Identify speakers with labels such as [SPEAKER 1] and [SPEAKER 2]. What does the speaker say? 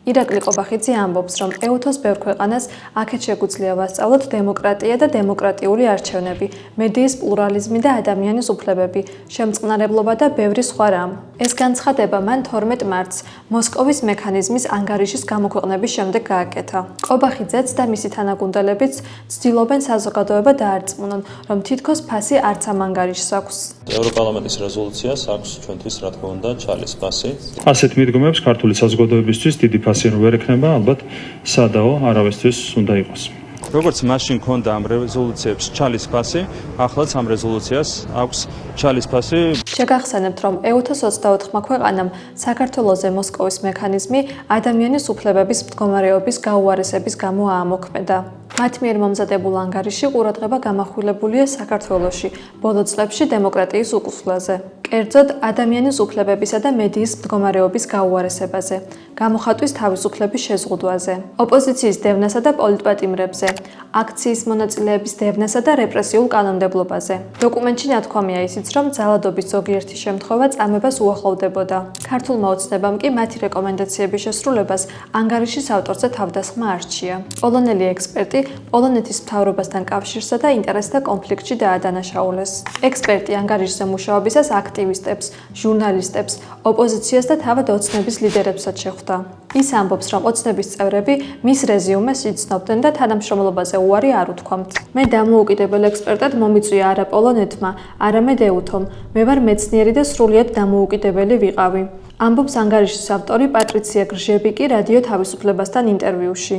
[SPEAKER 1] ირაკლი ყობახიძე ამბობს, რომ ეუთოს ბევრ ქვეყანას აქეთ შეგვიძლია ვასწავლოთ დემოკრატია და დემოკრატიული არჩევნები, მედიის პლურალიზმი და ადამიანის უფლებები, შემწყნარებლობა და ბევრი სხვა რამ. ეს განცხადება მან 12 მარტს მოსკოვის მექანიზმის ანგარიშის გამოქვეყნების შემდეგ გააკეთა. ყობახიძეც და მისი თანაგუნდელებიც ცდილობენ საზოგადოება დაარწმუნონ, რომ თითქოს ფასი არც ამ ანგარიშს აქვს.
[SPEAKER 2] ევროპარლამენტის რეზოლუციას აქვს ჩვენთვის რა თქმა უნდა ჩალის ფასი.
[SPEAKER 3] ასეთ მიდგომებს ქართული საზოგადოებისთვის დიდი ფასი ვერ ექნება, ალბათ სადაო არავისთვის უნდა იყოს.
[SPEAKER 4] როგორც მაშინ ქონდა ამ რეზოლუციებს ჩალის ფასი, ახლაც ამ რეზოლუციას აქვს ჩალის ფასი.
[SPEAKER 1] შეგახსენებთ, რომ ეუთოს 24 ქვეყანამ საქართველოზე მოსკოვის მექანიზმი ადამიანის უფლებების მდგომარეობის გაუარესების გამო აამოქმედა. მათ მიერ მომზადებულ ანგარიში ყურადღება გამახვილებულია საქართველოში ბოლო წლებში დემოკრატიის უკუსვლაზე. კერძოდ, ადამიანის უფლებებისა და მედიის მდგომარეობის გაუარესებაზე, გამოხატვის თავისუფლების შეზღუდვაზე, ოპოზიციის დევნასა და პოლიტპატიმრებზე, აქციის მონაწილეების დევნასა და რეპრესიულ კანონმდებლობაზე. დოკუმენტში ნათქვამია ისიც, რომ ძალადობის ზოგიერთი შემთხვევა წამებას უახლოვდებოდა. ქართულმა ოცნებამ კი მათი რეკომენდაციების შესრულებას ანგარიშის ავტორზე თავდასხმა არჩია. პოლონელი ექსპერტი პოლონეთის მთავრობასთან კავშირსა და ინტერესთა კონფლიქტში დაადანაშაულეს. ექსპერტი ანგარიშზე მუშაობისას აქტივისტებს, ჟურნალისტებს, ოპოზიციას და თავად ოცნების ლიდერებსაც შეხვდა. ის ამბობს, რომ ოცნების წევრები მის რეზიუმეს იცნობდნენ და თანამშრომლობაზე უარი არ უთქვამთ. მე დამოუკიდებელ ექსპერტად მომიწვია არა პოლონეთმა, არამედ ეუთომ. მე ვარ მეცნიერი და სრულიად დამოუკიდებელი ვიყავი. ამბობს ანგარიშის ავტორი პატრიცია გრჟებიკი რადიო თავისუფლებასთან ინტერვიუში.